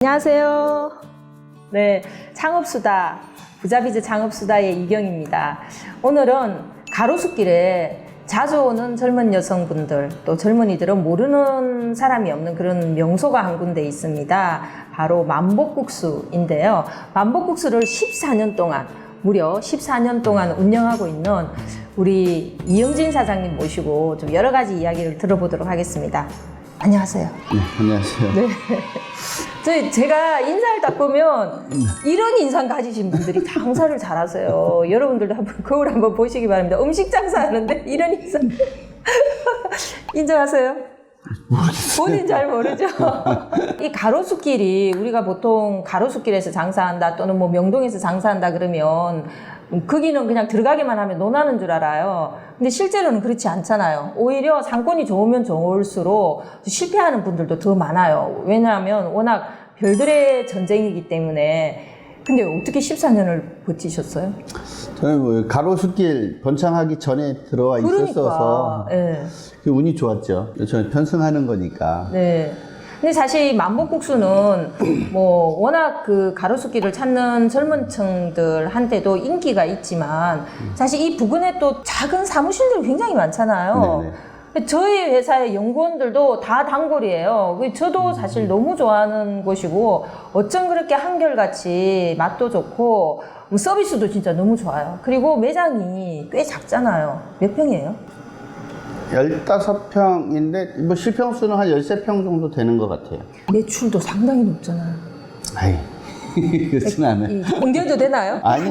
안녕하세요. 네, 창업수다, 부자비즈 창업수다의 이경입니다. 오늘은 가로수길에 자주 오는 젊은 여성분들, 또 젊은이들은 모르는 사람이 없는 그런 명소가 한 군데 있습니다. 바로 만복국수인데요. 만복국수를 14년 동안, 무려 14년 동안 운영하고 있는 우리 이영진 사장님 모시고 좀 여러 가지 이야기를 들어보도록 하겠습니다. 안녕하세요. 네, 안녕하세요. 네. 제가 인사를 딱 보면 이런 인상 가지신 분들이 장사를 잘하세요. 여러분들도 한번 거울 한번 보시기 바랍니다. 음식 장사하는데 이런 인상. 인정하세요? 모르겠어요. 본인 잘 모르죠? 이 가로수길이 우리가 보통 가로수길에서 장사한다 또는 뭐 명동에서 장사한다 그러면 거기는 그냥 들어가기만 하면 논하는 줄 알아요. 근데 실제로는 그렇지 않잖아요. 오히려 상권이 좋으면 좋을수록 실패하는 분들도 더 많아요. 왜냐하면 워낙 별들의 전쟁이기 때문에. 근데 어떻게 14년을 버티셨어요? 저는 뭐 가로수길 번창하기 전에 들어와 있었어서 네. 그 운이 좋았죠. 저는 편승하는 거니까. 네. 근데 사실 만복국수는 뭐 워낙 그 가로수길을 찾는 젊은 층들한테도 인기가 있지만 사실 이 부근에 또 작은 사무실들이 굉장히 많잖아요. 네네. 저희 회사의 연구원들도 다 단골이에요. 저도 사실 너무 좋아하는 곳이고 어쩜 그렇게 한결같이 맛도 좋고 서비스도 진짜 너무 좋아요. 그리고 매장이 꽤 작잖아요. 몇 평이에요? 15평인데 뭐 실평수는 한 13평 정도 되는 것 같아요. 매출도 상당히 높잖아요. 아이, 그렇진 않아요. 공개도 되나요? 아니.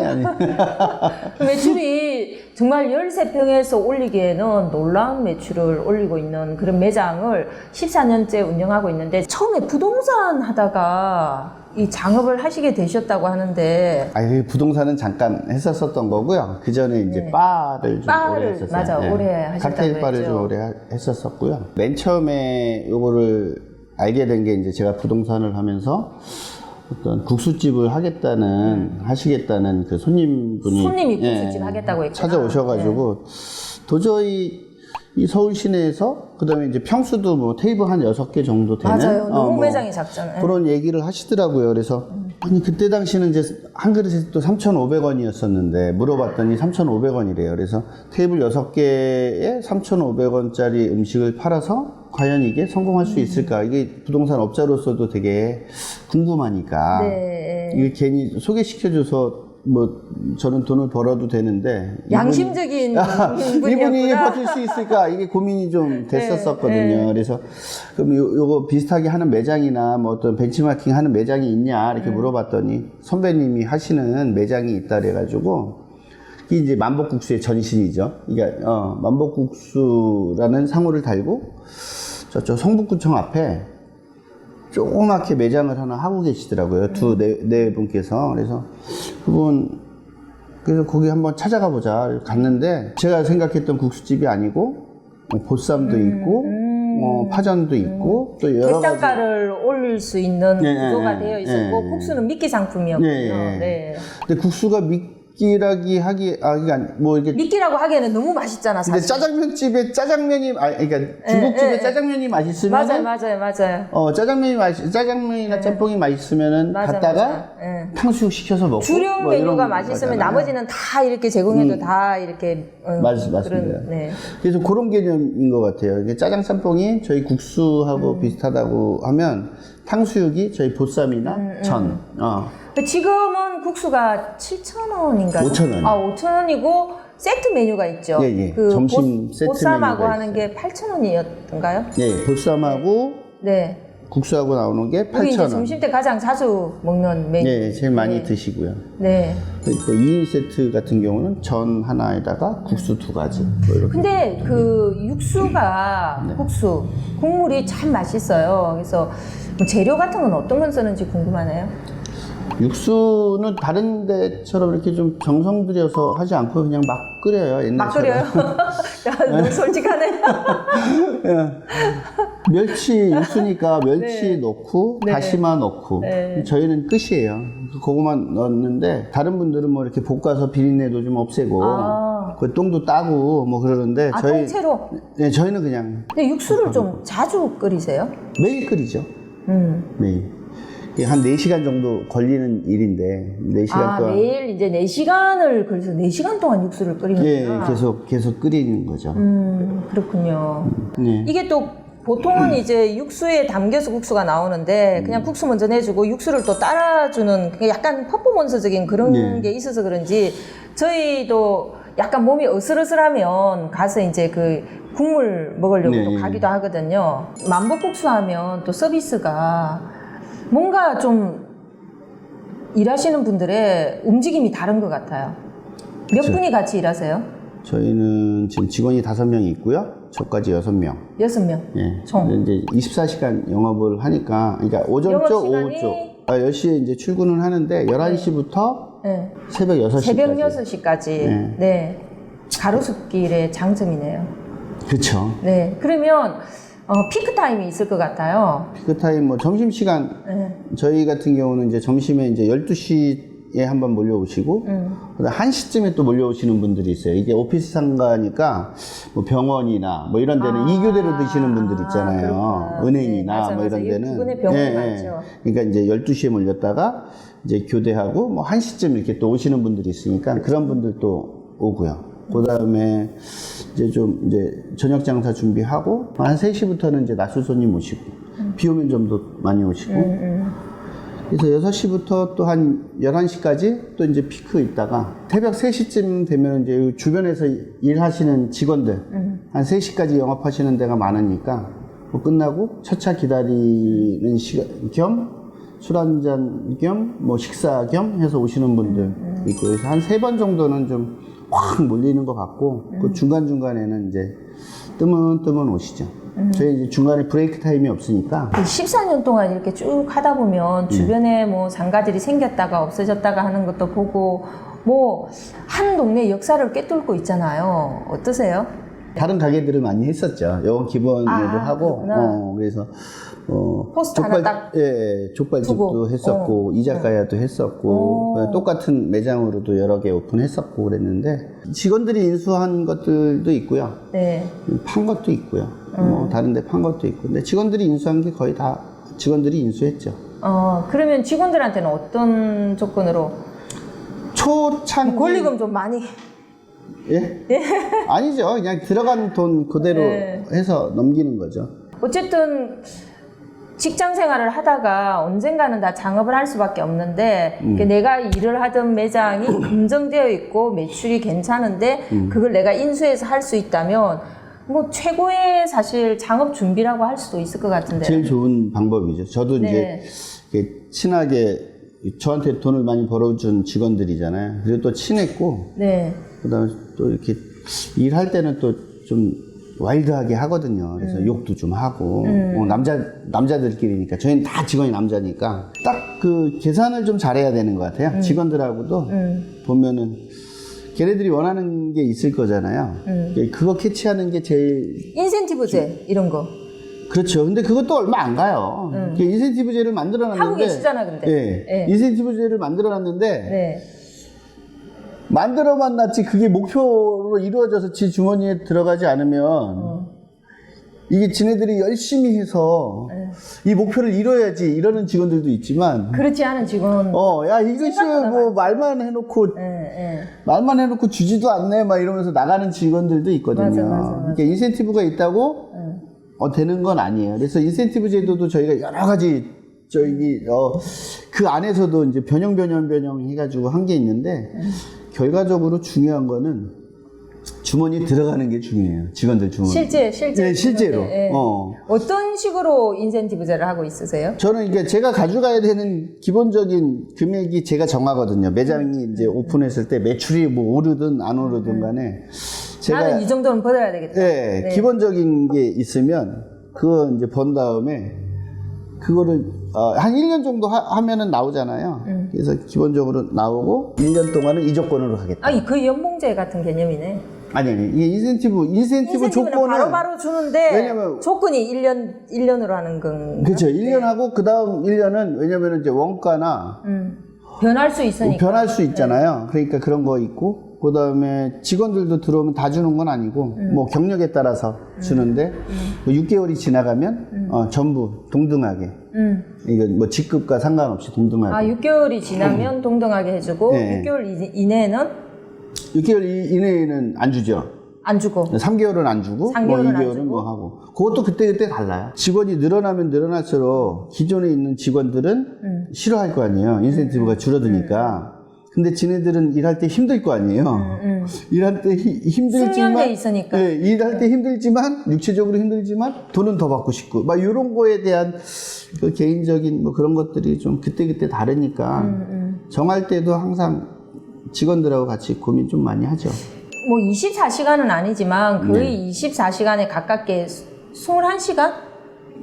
매출이 정말 13평에서 올리기에는 놀라운 매출을 올리고 있는 그런 매장을 14년째 운영하고 있는데 처음에 부동산 하다가 이 장업을 하시게 되셨다고 하는데 부동산은 잠깐 했었던 거고요. 그 전에 이제 네. 바를 좀 오래 했었어요. 맞아, 네. 오래 하셨다고 칵테일 바를 했죠. 좀 오래 했었었고요. 맨 처음에 요거를 알게 된 게 이제 제가 부동산을 하면서 어떤 국수집을 하시겠다는 그 손님분이 손님이 국수집 하겠다고 했구나. 찾아오셔가지고 도저히 이 서울 시내에서 그다음에 이제 평수도 뭐 테이블 한 6개 정도 되는 맞아요. 너무 뭐 매장이 작잖아요. 그런 얘기를 하시더라고요. 그래서 아니 그때 당시는 이제 한 그릇에 또 3,500원이었었는데 물어봤더니 3,500원이래요. 그래서 테이블 6개에 3,500원짜리 음식을 팔아서 과연 이게 성공할 수 있을까? 이게 부동산 업자로서도 되게 궁금하니까 네. 이게 괜히 소개시켜줘서 뭐 저는 돈을 벌어도 되는데 양심적인 이분이 분이었구나. 버틸 수 있을까 이게 고민이 좀 됐었거든요. 네. 그래서 그럼 요거 비슷하게 하는 매장이나 뭐 어떤 벤치마킹 하는 매장이 있냐 이렇게 물어봤더니 선배님이 하시는 매장이 있다 그래가지고 이게 이제 만복국수의 전신이죠. 그러니까 만복국수라는 상호를 달고 저쪽 성북구청 앞에 조그맣게 매장을 하나 하고 계시더라고요. 네 분께서. 그래서 그래서 거기 한번 찾아가 보자. 갔는데 제가 생각했던 국수집이 아니고 뭐 보쌈도 있고 파전도 있고 또 여러 가지 객단가를 올릴 수 있는 구조가 예, 되어 있었고 예. 국수는 미끼 상품이었군요. 네. 근데 국수가 미끼라기 그러니까 뭐 이게 미끼라고 하기에는 너무 맛있잖아, 근데 사실. 짜장면집에 짜장면이 그러니까 중국집에 짜장면이 맛있으면 맞아요. 짜장면이나 짬뽕이 맛있으면은 갔다가 예. 탕수육 시켜서 먹고 주력 뭐 이런 메뉴가 맛있으면 거잖아요. 나머지는 다 이렇게 제공해도 다 이렇게 맞습니다. 네. 그래서 그런 개념인 것 같아요. 이게 짜장 짬뽕이 저희 국수하고 비슷하다고 하면 탕수육이 저희 보쌈이나 전. 지금은 국수가 7,000원인가요? 5,000원. 5,000원이고 세트 메뉴가 있죠. 예. 점심 세트 보쌈하고 메뉴가 하는 게 8,000원이었던가요? 네, 보쌈하고 네. 국수하고 나오는 게 여기 이제 8,000원. 점심 때 가장 자주 먹는 메뉴. 네, 제일 많이 드시고요. 네. 또 2인 세트 같은 경우는 전 하나에다가 국수 2가지. 뭐 이렇게. 근데 그 육수가 국수 국물이 참 맛있어요. 그래서 뭐 재료 같은 건 어떤 건 쓰는지 궁금하네요. 육수는 다른 데처럼 이렇게 좀 정성 들여서 하지 않고 그냥 막 끓여요. 옛날처럼. 막 끓여요? 야, 너무 솔직하네. 멸치 육수니까 멸치 넣고 다시마 넣고 저희는 끝이에요. 그거만 넣었는데 다른 분들은 뭐 이렇게 볶아서 비린내도 좀 없애고 그 똥도 따고 뭐 그러는데 저희 통째로? 네, 저희는 그냥 근데 육수를 좀 자주 끓이세요? 매일 끓이죠. 매일. 한 4시간 정도 걸리는 일인데 4시간 동안 매일 이제 4시간을 그래서 4시간 동안 육수를 끓이는구나. 예, 계속 끓이는 거죠. 그렇군요. 네. 이게 또 보통은 이제 육수에 담겨서 국수가 나오는데 그냥 국수 먼저 내주고 육수를 또 따라주는 그게 약간 퍼포먼스적인 그런 네. 게 있어서 그런지 저희도 약간 몸이 어슬어슬하면 가서 이제 그 국물 먹으려고 네. 또 가기도 하거든요. 만복국수 하면 또 서비스가 뭔가 좀 일하시는 분들의 움직임이 다른 것 같아요. 몇 그쵸. 분이 같이 일하세요? 저희는 지금 직원이 5명이 있고요. 저까지 6명. 6명. 예. 총. 근데 이제 24시간 영업을 하니까, 그러니까 오전 영업 쪽, 시간이? 오후 쪽. 10시에 이제 출근을 하는데, 11시부터 네. 새벽 6시까지. 새벽 6시까지. 네. 네. 가로수길의 장점이네요. 그쵸. 네. 그러면, 피크 타임이 있을 것 같아요. 피크타임, 뭐, 점심시간, 네. 저희 같은 경우는 이제 점심에 이제 12시에 한번 몰려오시고, 그다음 1시쯤에 또 몰려오시는 분들이 있어요. 이게 오피스 상가니까, 뭐 병원이나, 뭐 이런 데는 2교대로 드시는 분들 있잖아요. 그렇구나. 은행이나, 네, 맞아, 뭐 이런 맞아. 데는. 부근에 병원이 많죠. 그러니까 이제 12시에 몰렸다가, 이제 교대하고, 뭐 1시쯤 이렇게 또 오시는 분들이 있으니까, 그런 분들도 오고요. 그 다음에 이제 좀 이제 저녁 장사 준비하고 한 3시부터는 이제 낮술 손님 오시고 비 오면 좀 더 많이 오시고 그래서 6시부터 또 한 11시까지 또 이제 피크 있다가 새벽 3시쯤 되면 이제 주변에서 일하시는 직원들 한 3시까지 영업하시는 데가 많으니까 뭐 끝나고 첫차 기다리는 시간 겸 술 한잔 겸 뭐 식사 겸 해서 오시는 분들 있고 그래서 한 3번 정도는 좀 확 몰리는 것 같고 그 중간중간에는 이제 뜨문뜨문 오시죠. 저희 이제 중간에 브레이크 타임이 없으니까 14년 동안 이렇게 쭉 하다 보면 주변에 뭐 상가들이 생겼다가 없어졌다가 하는 것도 보고 뭐 한 동네 역사를 꿰뚫고 있잖아요. 어떠세요? 다른 가게들을 많이 했었죠. 요건 기본으로 하고 그렇구나. 그래서 포스트 하나 딱 족발집도 두고. 했었고 이자카야도 했었고 똑같은 매장으로도 여러 개 오픈했었고 그랬는데 직원들이 인수한 것들도 있고요. 네. 판 것도 있고요. 뭐 다른 데 판 것도 있고 근데 직원들이 인수한 게 거의 다 직원들이 인수했죠. 그러면 직원들한테는 어떤 조건으로 초창기 권리금 좀 많이 예? 아니죠. 그냥 들어간 돈 그대로 네. 해서 넘기는 거죠. 어쨌든 직장 생활을 하다가 언젠가는 다 창업을 할 수밖에 없는데 내가 일을 하던 매장이 검증되어 있고 매출이 괜찮은데 그걸 내가 인수해서 할 수 있다면 뭐 최고의 사실 창업 준비라고 할 수도 있을 것 같은데. 제일 좋은 방법이죠. 저도 네. 이제 이렇게 친하게 저한테 돈을 많이 벌어준 직원들이잖아요. 그리고 또 친했고 네. 그다음에 또 이렇게 일할 때는 또 좀 와일드하게 하거든요. 그래서 욕도 좀 하고 뭐 남자들끼리니까 저희는 다 직원이 남자니까 딱 그 계산을 좀 잘해야 되는 것 같아요. 직원들하고도 보면은 걔네들이 원하는 게 있을 거잖아요. 그거 캐치하는 게 제일 인센티브제 이런 거 그렇죠. 근데 그것도 얼마 안 가요. 인센티브제를 만들어놨는데 하고 계시잖아 근데. 예. 네. 인센티브제를 만들어놨는데 네. 만들어만 놨지 그게 목표로 이루어져서 지 주머니에 들어가지 않으면 이게 지네들이 열심히 해서 이 목표를 이뤄야지 이러는 직원들도 있지만 그렇지 않은 직원. 야 이것이 생각보다 뭐 말만 해놓고 네. 말만 해놓고 주지도 않네 막 이러면서 나가는 직원들도 있거든요. 맞아. 그러니까 인센티브가 있다고 되는 건 아니에요. 그래서 인센티브 제도도 저희가 여러 가지 그 안에서도 이제 변형 해가지고 한 게 있는데 결과적으로 중요한 거는 주머니에 들어가는 게 중요해요. 직원들 주머니. 실제 네, 실제로. 네. 어떤 식으로 인센티브제를 하고 있으세요? 저는 이게 제가 가져가야 되는 기본적인 금액이 제가 정하거든요. 매장이 이제 오픈했을 때 매출이 뭐 오르든 안 오르든 간에 제가 나는 이 정도는 벌어야 되겠다. 네, 기본적인 게 있으면 그거 이제 번 다음에 그거를 한 1년 정도 하면은 나오잖아요. 그래서 기본적으로 나오고 1년 동안은 이 조건으로 하겠다. 그 연봉제 같은 개념이네. 아니 이게 인센티브 조건은 바로 주는데 왜냐면 조건이 1년으로 하는 건 그렇죠. 1년 하고 그 다음 1년은 왜냐면 이제 원가나 변할 수 있으니까. 변할 수 있잖아요. 그러니까 그런 거 있고 그 다음에 직원들도 들어오면 다 주는 건 아니고 뭐 경력에 따라서 주는데 6개월이 지나가면 전부 동등하게 이거 뭐 직급과 상관없이 동등하게. 아, 6개월이 지나면 동등하게 해주고, 네. 6개월 이내는 6개월 이내에는 안 주죠. 안 주고. 3개월은 안 주고, 3개월은 뭐 안 2개월은 주고. 뭐 하고. 그것도 그때그때 달라요. 직원이 늘어나면 늘어날수록 기존에 있는 직원들은 싫어할 거 아니에요. 인센티브가 줄어드니까. 근데 지네들은 일할 때 힘들 거 아니에요. 일할 때 힘들지만. 숙련돼 있으니까. 네, 일할 때 힘들지만, 육체적으로 힘들지만, 돈은 더 받고 싶고. 막 이런 거에 대한 그 개인적인 뭐 그런 것들이 좀 그때그때 다르니까. 정할 때도 항상 직원들하고 같이 고민 좀 많이 하죠. 뭐 24시간은 아니지만 거의 네. 24시간에 가깝게 21시간?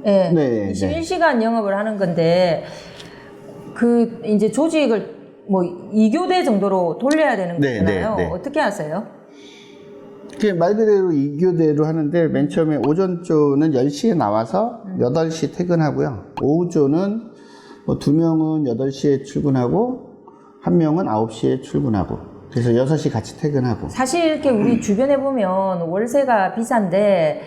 예. 네, 21시간 영업을 하는 건데 그 이제 조직을 뭐 2교대 정도로 돌려야 되는 네, 거잖아요. 네, 네. 어떻게 하세요? 그게 말 그대로 2교대로 하는데 맨 처음에 오전조는 10시에 나와서 8시 퇴근하고요. 오후조는 뭐 2명은 8시에 출근하고 1명은 9시에 출근하고 그래서 6시 같이 퇴근하고. 사실 이렇게 우리 주변에 보면 월세가 비싼데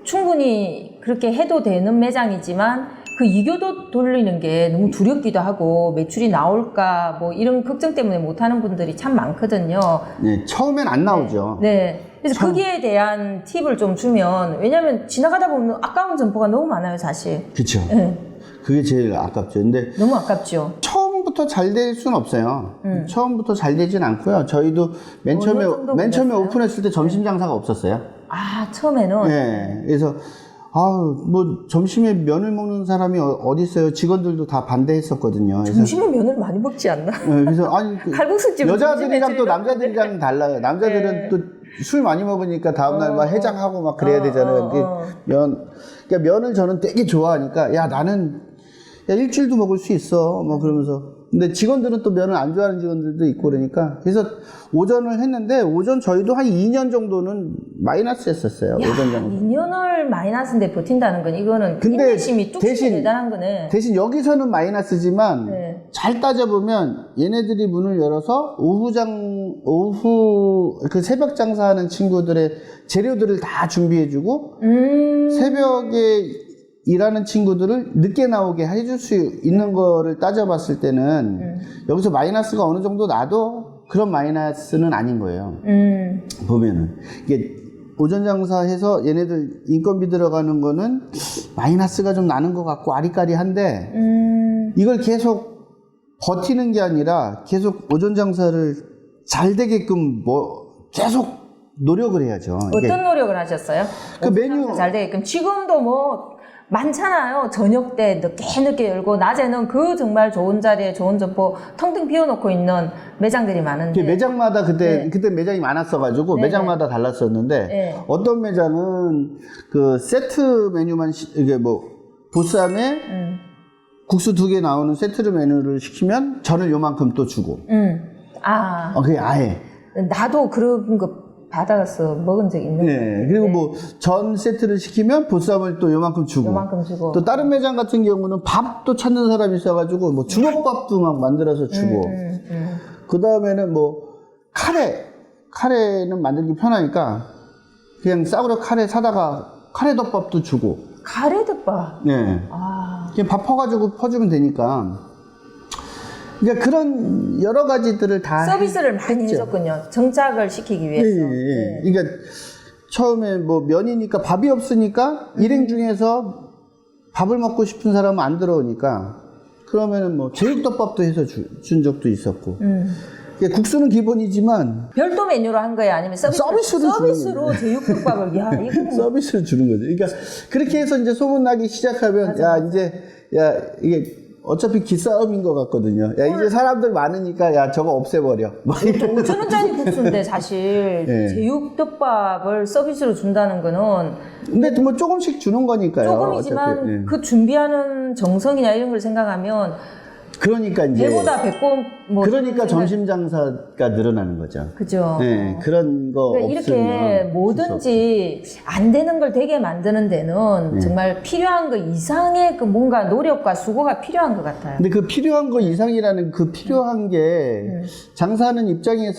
충분히 그렇게 해도 되는 매장이지만 그 2교도 돌리는 게 너무 두렵기도 하고 매출이 나올까 뭐 이런 걱정 때문에 못하는 분들이 참 많거든요. 네, 처음엔 안 나오죠. 네. 그래서 거기에 대한 팁을 좀 주면, 왜냐면 지나가다 보면 아까운 점포가 너무 많아요, 사실. 그렇죠. 네. 그게 제일 아깝죠. 근데 너무 아깝죠. 처음부터 잘 될 수는 없어요. 처음부터 잘 되진 않고요. 저희도 맨 어느 처음에 정도 맨 처음에 걸렸어요? 오픈했을 때 점심 장사가 없었어요. 아, 처음에는. 네, 그래서 뭐 점심에 면을 먹는 사람이 어디 있어요? 직원들도 다 반대했었거든요. 그래서, 점심에 면을 많이 먹지 않나? 네, 그래서 아니 칼국수집은 여자들이랑 또 점심에 남자들이랑 달라요. 남자들은 네. 또 술 많이 먹으니까 다음날 막 해장하고 막 그래야 되잖아요. 그러니까 면을 저는 되게 좋아하니까 야 나는 일주일도 먹을 수 있어. 뭐 그러면서. 근데 직원들은 또 면을 안 좋아하는 직원들도 있고 그러니까. 그래서 오전을 했는데 오전 저희도 한 2년 정도는 마이너스 했었어요. 야, 오전 정도. 2년을 마이너스인데 버틴다는 건 이거는 근데 인내심이 뚝심이 대단한 거네. 대신 여기서는 마이너스지만 네. 잘 따져보면 얘네들이 문을 열어서 오후 그 새벽 장사하는 친구들의 재료들을 다 준비해주고 새벽에 일하는 친구들을 늦게 나오게 해줄 수 있는 거를 따져봤을 때는 여기서 마이너스가 어느 정도 나도 그런 마이너스는 아닌 거예요. 보면은 이게 오전 장사해서 얘네들 인건비 들어가는 거는 마이너스가 좀 나는 것 같고 아리까리한데 이걸 계속 버티는 게 아니라 계속 오전 장사를 잘 되게끔 뭐 계속 노력을 해야죠. 이게 어떤 노력을 하셨어요? 그 메뉴 잘 되게끔. 지금도 뭐 많잖아요. 저녁 때 늦게 열고 낮에는 그 정말 좋은 자리에 좋은 점포 텅텅 비워놓고 있는 매장들이 많은데. 매장마다 네. 그때 매장이 많았어가지고 네, 매장마다 달랐었는데 네. 어떤 매장은 그 세트 메뉴만 이게 뭐 보쌈에 국수 2개 나오는 세트 메뉴를 시키면 전을 요만큼 또 주고. 아. 그게 아예. 나도 그런 거 받아서 먹은 적 있는데. 네. 그리고 뭐 전 세트를 시키면 보쌈을 또 요만큼 주고. 요만큼 주고. 또 다른 매장 같은 경우는 밥도 찾는 사람이 있어가지고 뭐 주먹밥도 막 만들어서 주고. 그 다음에는 뭐 카레는 만들기 편하니까 그냥 싸구려 카레 사다가 카레덮밥도 주고. 가래덮밥. 네. 아. 그냥 밥 퍼가지고 퍼주면 되니까. 그러니까 그런 여러 가지들을 다 서비스를 많이 했죠. 해줬군요. 정착을 시키기 위해서. 예. 그러니까 처음에 뭐 면이니까 밥이 없으니까 일행 중에서 밥을 먹고 싶은 사람은 안 들어오니까 그러면은 뭐 제육덮밥도 해서 준 적도 있었고. 그러니까 국수는 기본이지만 별도 메뉴로 한 거예요? 아니면 서비스로 제육덮밥을? 야, 이거 서비스를 주는 거죠. 그러니까 그렇게 해서 이제 소문나기 시작하면 이게 어차피 기싸움인 것 같거든요. 야, 이제 사람들 많으니까 야, 저거 없애버려. 5,000원짜리 국수인데 사실 예. 제육덮밥을 서비스로 준다는 거는 근데 뭐 조금씩 주는 거니까요. 조금이지만 어차피. 예. 그 준비하는 정성이나 이런 걸 생각하면 그러니까 이제 배보다 배꼽 뭐 그러니까 점심 장사가 늘어나는 거죠. 그죠. 네, 그런 거 그러니까 없으면 이렇게 뭐든지 안 되는 걸 되게 만드는 데는 정말 필요한 거 이상의 그 뭔가 노력과 수고가 필요한 것 같아요. 근데 그 필요한 거 이상이라는 그 필요한 게 장사하는 입장에서는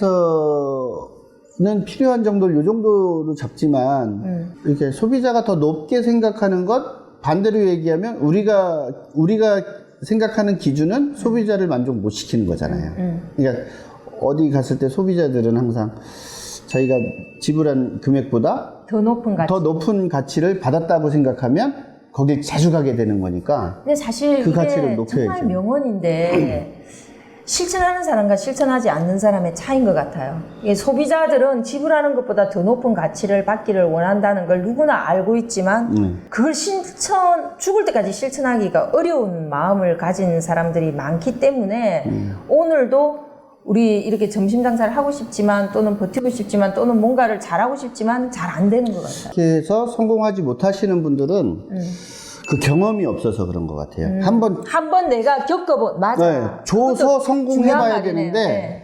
필요한 정도를 요 정도로 잡지만 이렇게 소비자가 더 높게 생각하는 것 반대로 얘기하면 우리가 생각하는 기준은 소비자를 만족 못 시키는 거잖아요. 그러니까 어디 갔을 때 소비자들은 항상 자기가 지불한 금액보다 더 높은 가치를 받았다고 생각하면 거길 자주 가게 되는 거니까. 근데 사실 그 이게 가치를 높여야죠. 정말 명언인데 실천하는 사람과 실천하지 않는 사람의 차이인 것 같아요. 이게 소비자들은 지불하는 것보다 더 높은 가치를 받기를 원한다는 걸 누구나 알고 있지만 그걸 죽을 때까지 실천하기가 어려운 마음을 가진 사람들이 많기 때문에 오늘도 우리 이렇게 점심 장사를 하고 싶지만 또는 버티고 싶지만 또는 뭔가를 잘하고 싶지만 잘 안 되는 것 같아요. 그래서 성공하지 못하시는 분들은 그 경험이 없어서 그런 것 같아요. 한번 내가 겪어본, 맞아. 네, 줘서 성공해봐야 되는데 네.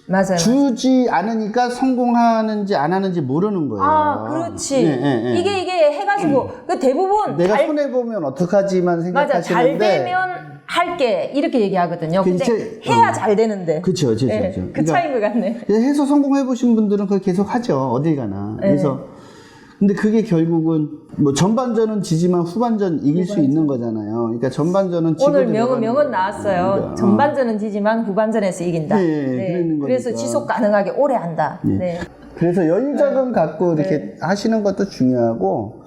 맞아요. 주지 않으니까 성공하는지 안 하는지 모르는 거예요. 아, 그렇지. 이게 해가지고 그 대부분 내가 손해보면 어떡하지만 맞아. 잘 생각하시는데 되면 할게 이렇게 얘기하거든요. 근데 이제, 해야 잘 되는데. 그쵸. 네, 그 차이인 것 같네. 해서 성공해보신 분들은 그걸 계속 하죠. 어딜 가나. 그래서 근데 그게 결국은 뭐 전반전은 지지만 후반전 이길 수 있는 거잖아요. 그러니까 전반전은 지고 오늘 명언 나왔어요. 그러니까. 전반전은 지지만 후반전에서 이긴다. 그러는 그래서 거니까. 지속 가능하게 오래 한다. 네. 그래서 여유자금 갖고 이렇게 하시는 것도 중요하고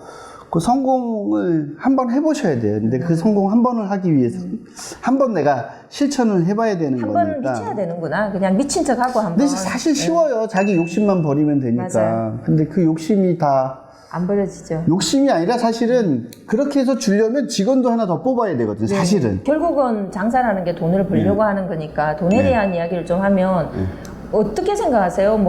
그 성공을 한번 해보셔야 돼요. 근데 그 성공 한 번을 하기 위해서 한 번 내가 실천을 해봐야 되는 거니까. 한 번 미쳐야 되는구나. 그냥 미친 척하고 한 번. 근데 사실 쉬워요. 자기 욕심만 버리면 되니까. 맞아요. 근데 그 욕심이 다 안 버려지죠. 욕심이 아니라 사실은 그렇게 해서 주려면 직원도 하나 더 뽑아야 되거든요. 사실은. 결국은 장사라는 게 돈을 벌려고 하는 거니까 돈에 대한 이야기를 좀 하면 어떻게 생각하세요?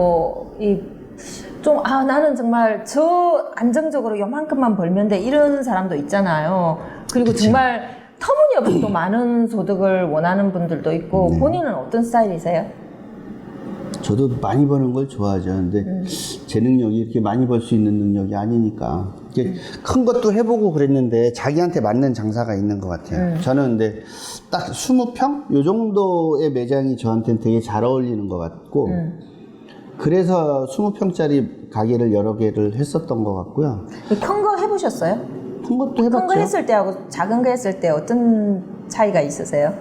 나는 정말 저 안정적으로 요만큼만 벌면 돼 이런 사람도 있잖아요. 그리고 정말 터무니없이 또 많은 소득을 원하는 분들도 있고 본인은 어떤 스타일이세요? 저도 많이 버는 걸 좋아하죠. 근데 제 능력이 이렇게 많이 벌 수 있는 능력이 아니니까. 큰 것도 해보고 그랬는데 자기한테 맞는 장사가 있는 것 같아요. 저는 근데 딱 20평? 요 정도의 매장이 저한테는 되게 잘 어울리는 것 같고 그래서 20평짜리 가게를 여러 개를 했었던 것 같고요. 큰 거 해보셨어요? 큰 것도 해봤죠. 큰 거 했을 때하고 작은 거 했을 때 어떤 차이가 있으세요?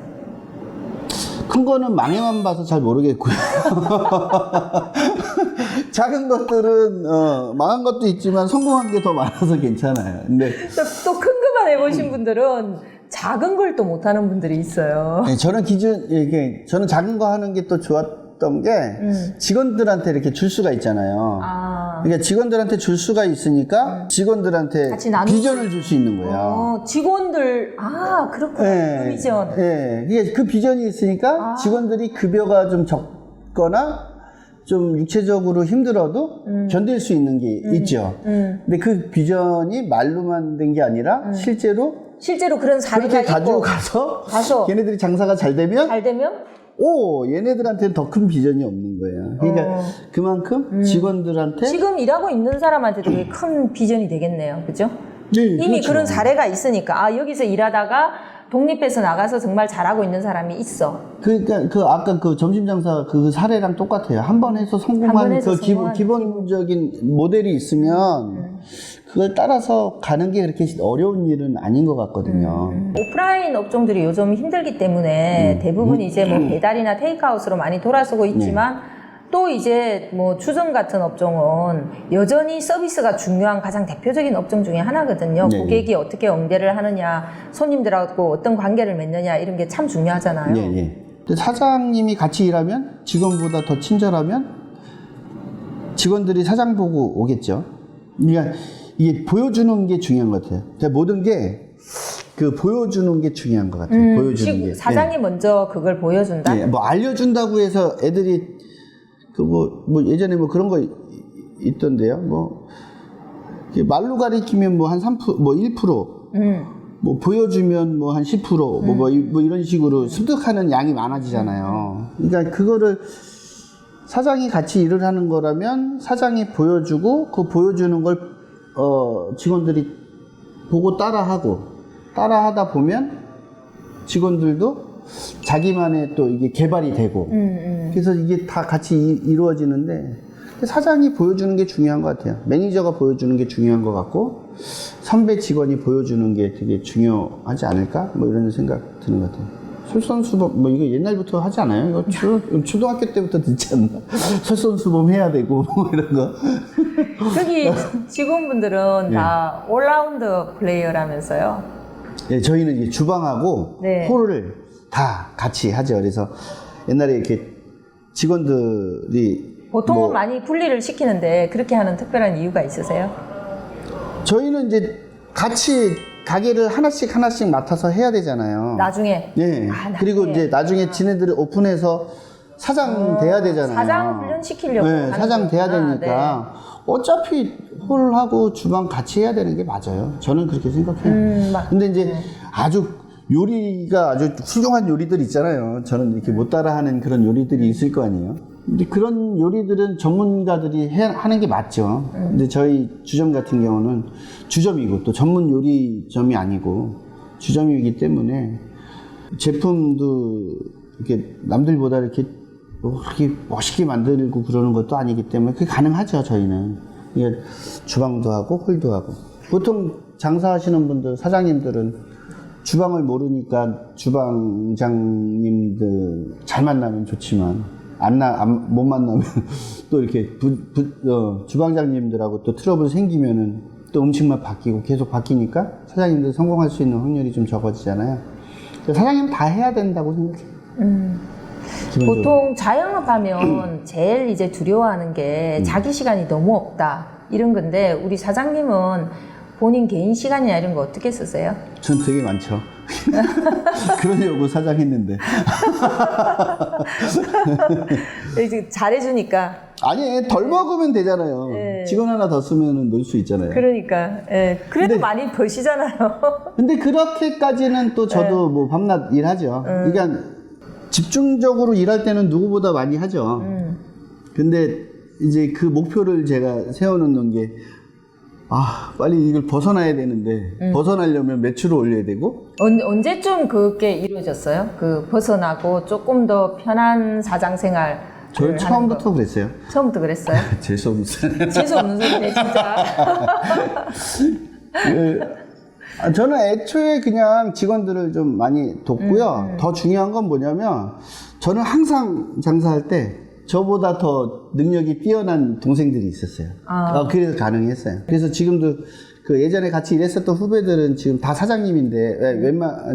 큰 거는 망해만 봐서 잘 모르겠고요. 작은 것들은 망한 것도 있지만 성공한 게 더 많아서 괜찮아요. 근데 또 큰 거만 해보신 분들은 작은 걸 또 못하는 분들이 있어요. 네, 저는 작은 거 하는 게 또 좋았던 게 직원들한테 이렇게 줄 수가 있잖아요. 그러니까 직원들한테 줄 수가 있으니까 직원들한테 같이 나누고. 비전을 줄 수 있는 거예요. 직원들, 그렇구나. 그 비전. 이게 그 비전이 있으니까 직원들이 급여가 좀 적거나 좀 육체적으로 힘들어도 견딜 수 있는 게 있죠. 근데 그 비전이 말로만 된 게 아니라 실제로 그런 사례가 그렇게 있고 가지고 가서 걔네들이 장사가 잘 되면 얘네들한테는 더 큰 비전이 없는 거예요. 그러니까 그만큼 직원들한테 지금 일하고 있는 사람한테 되게 큰 비전이 되겠네요. 그죠? 네, 이미 그렇죠. 그런 사례가 있으니까 여기서 일하다가 독립해서 나가서 정말 잘하고 있는 사람이 있어. 그러니까 아까 그 점심 장사 그 사례랑 똑같아요. 한 번 해서 성공한 그 기본적인 모델이 있으면 그걸 따라서 가는 게 그렇게 어려운 일은 아닌 것 같거든요. 오프라인 업종들이 요즘 힘들기 때문에 대부분 이제 뭐 배달이나 테이크아웃으로 많이 돌아서고 있지만 또 이제 뭐 주점 같은 업종은 여전히 서비스가 중요한 가장 대표적인 업종 중에 하나거든요. 고객이 어떻게 응대를 하느냐, 손님들하고 어떤 관계를 맺느냐 이런 게 참 중요하잖아요. 근데 사장님이 같이 일하면 직원보다 더 친절하면 직원들이 사장 보고 오겠죠. 그러니까 이게 보여주는 게 중요한 것 같아요. 그러니까 모든 게 보여주는 게 중요한 것 같아요. 보여주는 게. 사장이 먼저 그걸 보여준다? 뭐 알려준다고 해서 애들이 뭐 예전에 뭐 그런 거 있던데요. 말로 가리키면 뭐 한 3%, 뭐 1%, 뭐 보여주면 뭐 한 10%, 뭐 이런 식으로 습득하는 양이 많아지잖아요. 그러니까 그거를 사장이 같이 일을 하는 거라면 사장이 보여주고 그 보여주는 걸 직원들이 보고 따라하다 보면 직원들도 자기만의 또 이게 개발이 되고 그래서 이게 다 같이 이루어지는데 사장이 보여주는 게 중요한 것 같아요. 매니저가 보여주는 게 중요한 것 같고 선배 직원이 보여주는 게 되게 중요하지 않을까? 뭐 이런 생각 드는 것 같아요. 솔선수범 뭐 이거 옛날부터 하지 않아요? 이거 초등학교 때부터 듣지 않나? 솔선수범 해야 되고 뭐 이런 거. 여기 직원분들은 예. 다 올라운드 플레이어라면서요. 예, 저희는 이제 주방하고 네. 홀을 다 같이 하죠. 그래서 옛날에 이렇게 직원들이 보통은 뭐 많이 분리를 시키는데 그렇게 하는 특별한 이유가 있으세요? 저희는 이제 같이 가게를 하나씩 맡아서 해야 되잖아요. 나중에. 네. 아, 나중에. 그리고 이제 나중에 지네들이 오픈해서 사장 돼야 되잖아요. 사장 훈련시키려고 네, 하는 사장 돼야 거구나. 되니까 어차피 홀하고 주방 같이 해야 되는 게 맞아요. 저는 그렇게 생각해요. 근데 이제 아주 요리가 아주 훌륭한 요리들 있잖아요. 저는 이렇게 못 따라하는 그런 요리들이 있을 거 아니에요. 근데 그런 요리들은 전문가들이 하는 게 맞죠. 근데 저희 주점 같은 경우는 주점이고 또 전문 요리점이 아니고 주점이기 때문에 제품도 이렇게 남들보다 이렇게 멋있게 만들고 그러는 것도 아니기 때문에 그게 가능하죠. 저희는 이게 주방도 하고 홀도 하고. 보통 장사하시는 분들 사장님들은 주방을 모르니까 주방장님들 잘 만나면 좋지만 못 만나면 또 이렇게 주방장님들하고 또 트러블 생기면은 또 음식만 바뀌고 계속 바뀌니까 사장님들 성공할 수 있는 확률이 좀 적어지잖아요. 사장님 다 해야 된다고 생각해요. 기본적으로. 보통 자영업하면 제일 이제 두려워하는 게 자기 시간이 너무 없다 이런 건데 우리 사장님은 본인 개인 시간이나 이런 거 어떻게 쓰세요? 전 되게 많죠. 그러려고 사장 했는데. 이제 잘해주니까. 아니, 덜 먹으면 되잖아요. 네. 직원 하나 더 쓰면 놀 수 있잖아요. 그러니까. 예. 그래도 근데- 많이 버시잖아요. 근데 그렇게까지는 또 저도 뭐 밤낮 일하죠. 그러니까 집중적으로 일할 때는 누구보다 많이 하죠. 근데 이제 그 목표를 제가 세워놓는 게 빨리 이걸 벗어나야 되는데 벗어나려면 매출을 올려야 되고 언제쯤 그게 이루어졌어요? 그 벗어나고 조금 더 편한 사장 생활. 저희 처음부터 그랬어요. 처음부터 그랬어요? 재수 없는 재수 없는 소리네, 진짜. 저는 애초에 그냥 직원들을 좀 많이 돕고요. 더 중요한 건 뭐냐면 저는 항상 장사할 때 저보다 더 능력이 뛰어난 동생들이 있었어요. 그래서 가능했어요. 그래서 지금도 그 예전에 같이 일했었던 후배들은 지금 다 사장님인데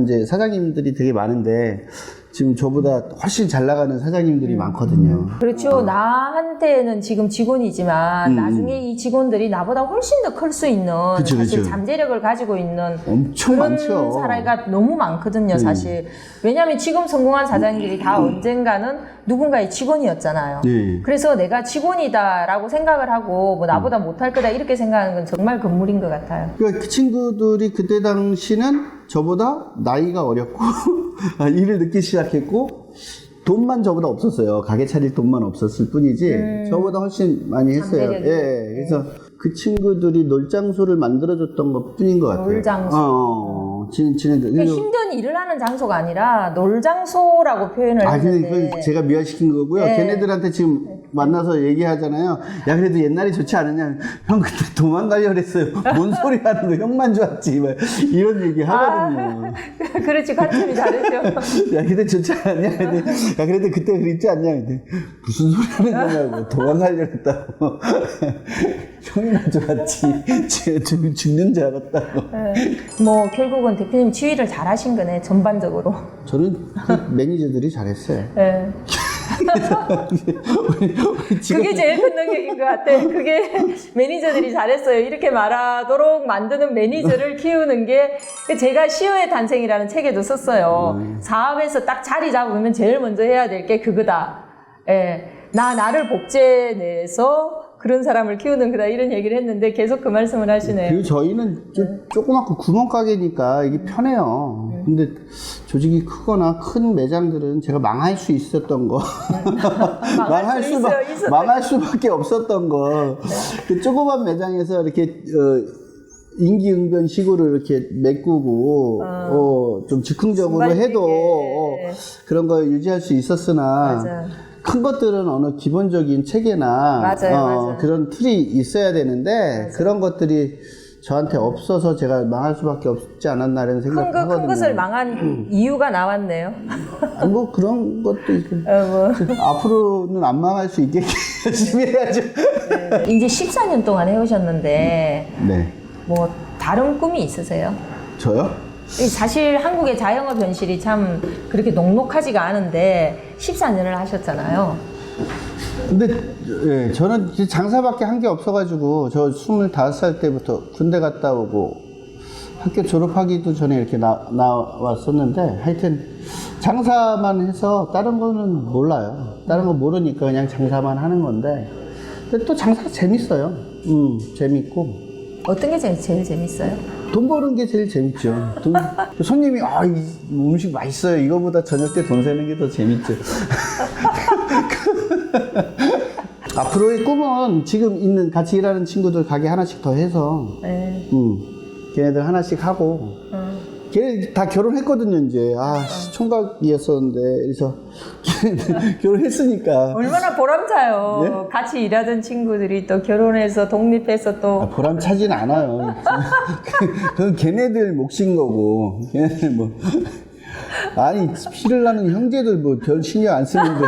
이제 사장님들이 되게 많은데 지금 저보다 훨씬 잘 나가는 사장님들이 많거든요. 그렇죠. 나한테는 지금 직원이지만 나중에 이 직원들이 나보다 훨씬 더 클 수 있는 그쵸, 사실 그쵸. 잠재력을 가지고 있는 엄청 그런 많죠. 사례가 너무 많거든요, 사실. 왜냐하면 지금 성공한 사장님들이 다 언젠가는 누군가의 직원이었잖아요. 네. 그래서 내가 직원이다라고 생각을 하고 뭐 나보다 못할 거다 이렇게 생각하는 건 정말 건물인 것 같아요. 그러니까 그 친구들이 그때 당시는 저보다 나이가 어렸고 일을 늦게 시작했고 돈만 저보다 없었어요. 가게 차릴 돈만 없었을 뿐이지 저보다 훨씬 많이 했어요. 잠재력이. 예, 그래서 그 친구들이 놀장소를 만들어줬던 것 뿐인 것 같아요. 놀장소. 지네들. 그러니까 힘든 일을 하는 장소가 아니라 놀장소라고 표현을 근데 했는데 그건 제가 미화시킨 거고요. 네. 걔네들한테 지금 만나서 얘기하잖아요. 야, 그래도 옛날이 좋지 않았냐. 형, 그때 도망가려고 그랬어요. 뭔 소리 하는 거, 형만 좋았지. 막 이런 얘기 하거든요. 그렇지, 관점이 다르죠. 야, 그때 좋지 않았냐. 근데, 야, 그래도 그때 그랬지 않냐. 근데 무슨 소리 하는 거냐고. 도망가려고 했다고. 형이만 좋았지. 죽는 줄 알았다고. 뭐 결국은 대표님 지휘를 잘 하신 거네, 전반적으로. 저는 그 매니저들이 잘했어요. 예. 그게 제일 큰 능력인 것 같아. 그게 매니저들이 잘했어요. 이렇게 말하도록 만드는 매니저를 키우는 게 제가 시효의 탄생이라는 책에도 썼어요. 사업에서 딱 자리 잡으면 제일 먼저 해야 될 게 그거다. 예. 나를 복제내서 그런 사람을 키우는 거다 이런 얘기를 했는데 계속 그 말씀을 하시네요. 그리고 저희는 조그맣고 구멍가게니까 이게 편해요. 근데 조직이 크거나 큰 매장들은 제가 망할 수 있었던 거. 망할 수밖에 없었던 거. 그 조그만 매장에서 이렇게 임기응변식으로 이렇게 메꾸고 좀 즉흥적으로 해도 그런 걸 유지할 수 있었으나 맞아. 큰 것들은 어느 기본적인 체계나 맞아요. 그런 틀이 있어야 되는데 맞아요. 그런 것들이 저한테 없어서 제가 망할 수밖에 없지 않았나 이런 생각을 하거든요. 큰 것을 망한 이유가 나왔네요. 뭐 그런 것도 있고 뭐. 앞으로는 안 망할 수 있게 열심히 해야죠. 이제 14년 동안 해오셨는데 네. 뭐 다른 꿈이 있으세요? 저요? 사실 한국의 자영업 현실이 참 그렇게 녹록하지가 않은데 14년을 하셨잖아요. 근데 예, 저는 장사밖에 한 게 없어가지고 저 25살 때부터 군대 갔다 오고 학교 졸업하기도 전에 이렇게 나왔었는데 하여튼 장사만 해서 다른 거는 몰라요. 다른 거 모르니까 그냥 장사만 하는 건데 근데 또 장사가 재밌어요. 재밌고 어떤 게 제일 재밌어요? 돈 버는 게 제일 재밌죠. 손님이 이 음식 맛있어요. 이거보다 저녁 때 돈 세는 게 더 재밌죠. 앞으로의 꿈은 지금 있는 같이 일하는 친구들 가게 하나씩 더 해서 네. 걔네들 하나씩 하고 걔네 다 결혼했거든요. 이제 총각이었었는데 그래서 걔네들 결혼했으니까 얼마나 보람차요. 예? 같이 일하던 친구들이 또 결혼해서 독립해서 또 보람차진 않아요. 그건 걔네들 몫인 거고 걔네들 뭐 아니 피를 나는 형제들 뭐 별 신경 안 쓰는데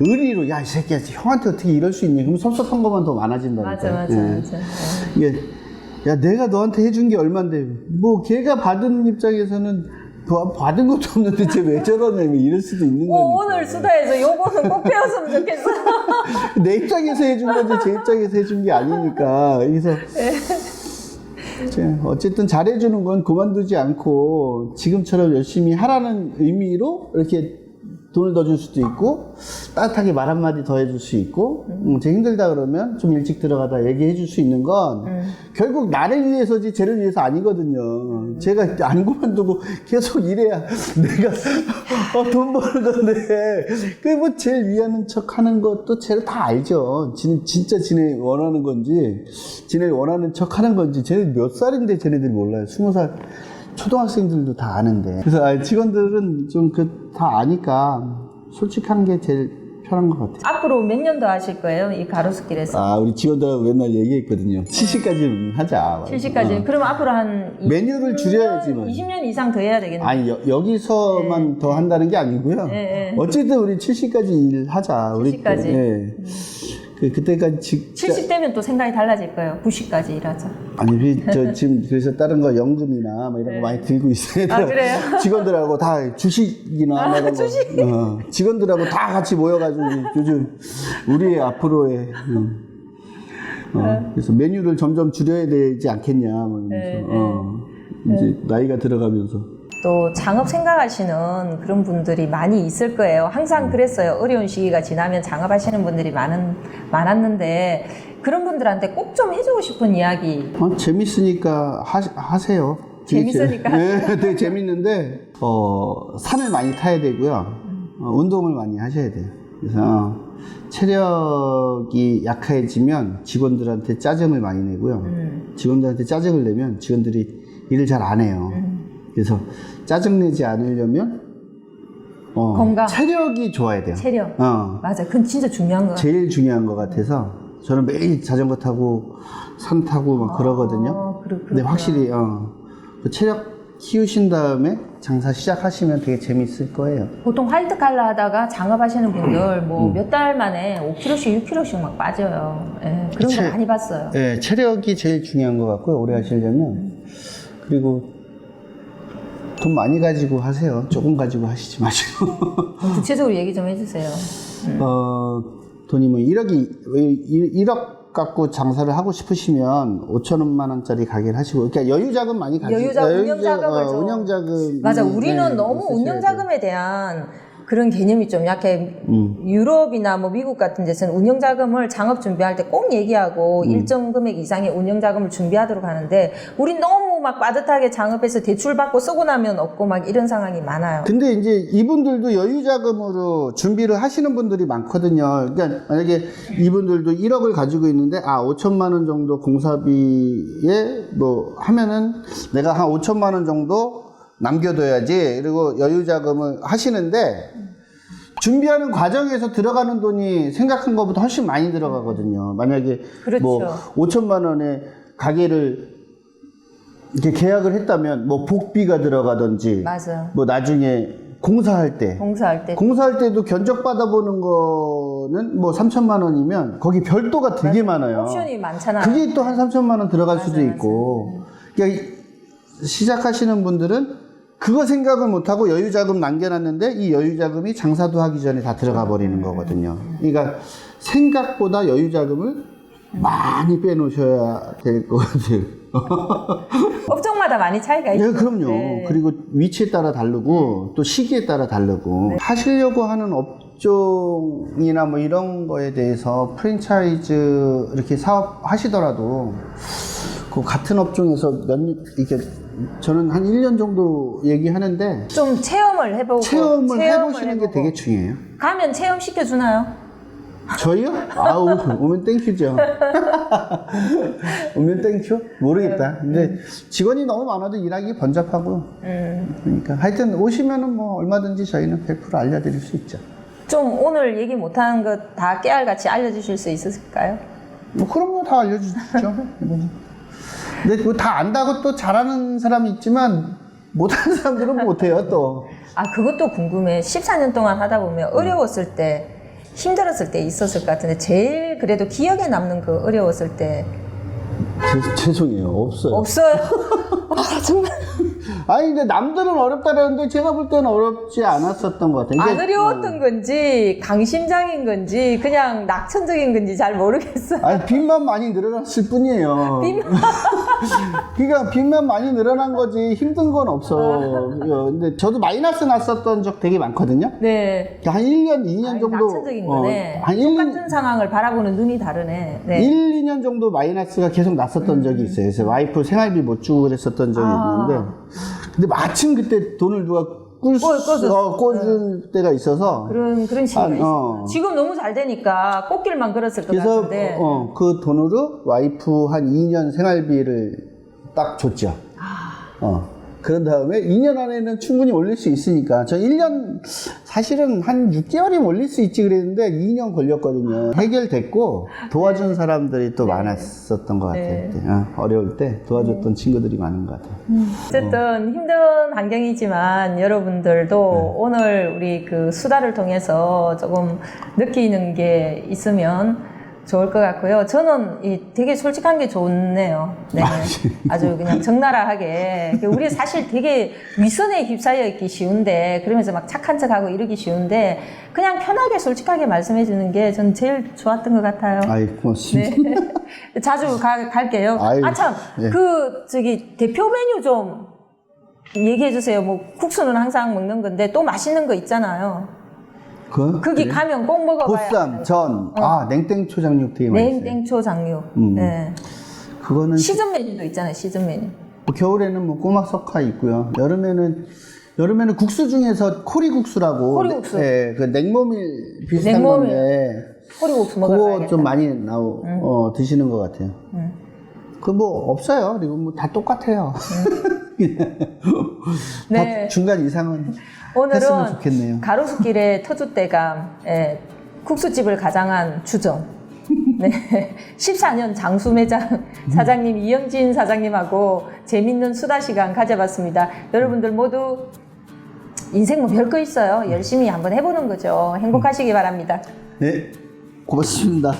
의리로 야 이 새끼야 형한테 어떻게 이럴 수 있니? 그럼 섭섭한 것만 더 많아진다니까. 맞아. 이게 야 내가 너한테 해준 게 얼만데 뭐 걔가 받은 입장에서는 받은 것도 없는데 쟤 왜 저러냐 이럴 수도 있는 거니까. 오늘 수다에서 요거는 꼭 배웠으면 좋겠어. 내 입장에서 해준 건데 제 입장에서 해준 게 아니니까. 그래서 어쨌든 잘해주는 건 그만두지 않고 지금처럼 열심히 하라는 의미로 이렇게 돈을 더 줄 수도 있고 따뜻하게 말 한마디 더 해줄 수 있고 제 힘들다 그러면 좀 일찍 들어가다 얘기해 줄 수 있는 건 결국 나를 위해서지 쟤를 위해서 아니거든요. 제가 안 그만두고 계속 일해야 내가 돈 버는 건데 그 뭐 쟤를 위하는 척 하는 것도 쟤를 다 알죠. 진짜 지네 원하는 건지 지네 원하는 척 하는 건지 쟤네 몇 살인데 쟤네들 몰라요. 20살 초등학생들도 다 아는데. 그래서 직원들은 좀 다 아니까 솔직한 게 제일 편한 것 같아요. 앞으로 몇 년 더 하실 거예요? 이 가로수길에서? 우리 직원들하고 맨날 얘기했거든요. 70까지 하자. 70까지. 그럼 앞으로 한 메뉴를 줄여야지만. 20년 이상 더 해야 되겠네요. 아니 여기서만 더 한다는 게 아니고요. 어쨌든 우리 70까지 일하자. 70까지. 그때까지 진짜 70대면 또 생각이 달라질 거예요. 90까지 일하자. 아니 저 지금 그래서 다른 거 연금이나 뭐 이런 거 많이 들고 있어요. 그래요? 직원들하고 다 주식이나 뭐 이런 주식. 거 직원들하고 다 같이 모여가지고 요즘 우리의 앞으로의 그래서 메뉴를 점점 줄여야 되지 않겠냐 뭐 이러면서 이제 나이가 들어가면서 또 창업 생각하시는 그런 분들이 많이 있을 거예요. 항상 그랬어요. 어려운 시기가 지나면 창업하시는 분들이 많았는데 그런 분들한테 꼭 좀 해주고 싶은 이야기. 재밌으니까 하세요. 재밌으니까 네, 되게 재밌는데 산을 많이 타야 되고요. 운동을 많이 하셔야 돼요. 그래서 체력이 약해지면 직원들한테 짜증을 많이 내고요. 직원들한테 짜증을 내면 직원들이 일을 잘 안 해요. 그래서 짜증내지 않으려면 건강. 체력이 좋아야 돼요. 체력. 맞아. 그건 진짜 중요한 거 같아요. 제일 중요한 것 같아서 저는 매일 자전거 타고 산 타고 막 그러거든요. 근데 확실히 그 체력 키우신 다음에 장사 시작하시면 되게 재밌을 거예요. 보통 화이트 칼라 하다가 창업하시는 분들 뭐 몇 달 만에 5kg씩 6kg씩 막 빠져요. 그런 거 많이 봤어요. 네, 체력이 제일 중요한 것 같고요. 오래 하시려면. 그리고 돈 많이 가지고 하세요. 조금 가지고 하시지 마시고. 구체적으로 얘기 좀 해주세요. 돈이 뭐 1억 갖고 장사를 하고 싶으시면 5천만 원짜리 가게를 하시고, 그러니까 여유자금 많이 가지고. 운영자금을 좀. 운영자금. 맞아. 우리는 너무 운영자금에 대한 그런 개념이 좀 약해. 유럽이나 뭐 미국 같은 데서는 운영자금을 창업 준비할 때 꼭 얘기하고 일정 금액 이상의 운영자금을 준비하도록 하는데 우린 너무 막 빠듯하게 창업해서 대출 받고 쓰고 나면 없고 막 이런 상황이 많아요. 근데 이제 이분들도 여유자금으로 준비를 하시는 분들이 많거든요. 그러니까 만약에 이분들도 1억을 가지고 있는데 5천만 원 정도 공사비에 뭐 하면은 내가 한 5천만 원 정도 남겨둬야지. 그리고 여유자금을 하시는데 준비하는 과정에서 들어가는 돈이 생각한 것보다 훨씬 많이 들어가거든요. 만약에 그렇죠. 뭐 5천만 원에 가게를 이렇게 계약을 했다면 뭐 복비가 들어가든지 맞아. 뭐 나중에 공사할 때 공사할 때도 견적 받아보는 거는 뭐 3천만 원이면 거기 별도가 되게 많아요. 옵션이 많잖아요. 그게 또 한 3천만 원 들어갈 맞아, 수도 있고. 그러니까 시작하시는 분들은 그거 생각을 못하고 여유자금 남겨놨는데 이 여유자금이 장사도 하기 전에 다 들어가 버리는 거거든요. 그러니까 생각보다 여유자금을 많이 빼놓으셔야 될 것 같아요. 업종마다 많이 차이가 있죠. 네, 그럼요. 네. 그리고 위치에 따라 다르고 또 시기에 따라 다르고 하시려고 하는 업종이나 뭐 이런 거에 대해서 프랜차이즈 이렇게 사업 하시더라도 그 같은 업종에서 이렇게 저는 한 1년 정도 얘기하는데 좀 체험을 해보고 체험을 해보시는 게 되게 중요해요. 가면 체험 시켜주나요? 저희요? 아우, 오면 땡큐죠. 오면 땡큐? 모르겠다. 근데 직원이 너무 많아도 일하기 번잡하고. 그러니까 하여튼 오시면은 뭐 얼마든지 저희는 100% 알려드릴 수 있죠. 좀 오늘 얘기 못하는 거 다 깨알같이 알려주실 수 있으실까요? 뭐 그런 거 다 알려주죠. 근데 뭐 다 안다고 또 잘하는 사람이 있지만 못하는 사람들은 못해요 또. 아, 그것도 궁금해. 14년 동안 하다 보면 어려웠을 때, 힘들었을 때 있었을 것 같은데 제일 그래도 기억에 남는 그 어려웠을 때 죄송해요. 없어요. 없어요? 아, 정말 아니 근데 남들은 어렵다라는데 제가 볼 때는 어렵지 않았었던 것 같아요. 안 어려웠던 건지 강심장인 건지 그냥 낙천적인 건지 잘 모르겠어요. 아니 빚만 많이 늘어났을 뿐이에요. 그러니까 빚만 많이 늘어난 거지 힘든 건 없어. 근데 저도 마이너스 났었던 적 되게 많거든요. 네. 한 1년, 2년 정도 낙천적인 거네. 한 똑같은 상황을 바라보는 눈이 다르네. 네. 1, 2년 정도 마이너스가 계속 났었던 적이 있어요. 그래서 와이프 생활비 못 주고 그랬었던 적이 있는데 근데 마침 그때 돈을 누가 꿔줄 때가 있어서 그런 시기가 있어요. 어. 지금 너무 잘 되니까 꽃길만 걸었을 것 그래서 같은데. 그 돈으로 와이프 한 2년 생활비를 딱 줬죠. 그런 다음에 2년 안에는 충분히 올릴 수 있으니까 저 1년 사실은 한 6개월이면 올릴 수 있지 그랬는데 2년 걸렸거든요. 해결됐고 도와준 사람들이 또 많았었던 것 같아요. 네. 그때. 어려울 때 도와줬던 친구들이 많은 것 같아요. 어쨌든 힘든 환경이지만 여러분들도 오늘 우리 그 수다를 통해서 조금 느끼는 게 있으면 좋을 것 같고요. 저는 되게 솔직한 게 좋네요. 네. 아주 그냥 적나라하게. 우리 사실 되게 위선에 휩싸여 있기 쉬운데, 그러면서 막 착한 척하고 이러기 쉬운데, 그냥 편하게 솔직하게 말씀해 주는 게 전 제일 좋았던 것 같아요. 아이, 고맙습니다. 네. 자주 갈게요. 아유, 참, 예. 대표 메뉴 좀 얘기해 주세요. 뭐, 국수는 항상 먹는 건데, 또 맛있는 거 있잖아요. 거기 그래? 가면 꼭 먹어봐야 보쌈, 전, 냉땡초 장육 되게 맛있어요. 냉땡초 장류. 네. 그거는 시즌 메뉴도 있잖아요. 시즌 메뉴. 겨울에는 뭐 꼬막 석화 있고요. 여름에는 국수 중에서 코리국수라고. 코리국수. 네, 그 냉모밀 비슷한 냉모밀. 건데. 코리국수 그거 먹어봐야겠다. 좀 많이 드시는 것 같아요. 그 뭐 없어요. 그리고 뭐 다 똑같아요. 네. 다 중간 이상은 했으면 오늘은 좋겠네요. 가로수길의 터줏대감 국수집을 가장한 주점. 네. 14년 장수 매장 사장님 이영진 사장님하고 재밌는 수다 시간 가져봤습니다. 여러분들 모두 인생 뭐 별거 있어요. 열심히 한번 해보는 거죠. 행복하시기 바랍니다. 네, 고맙습니다.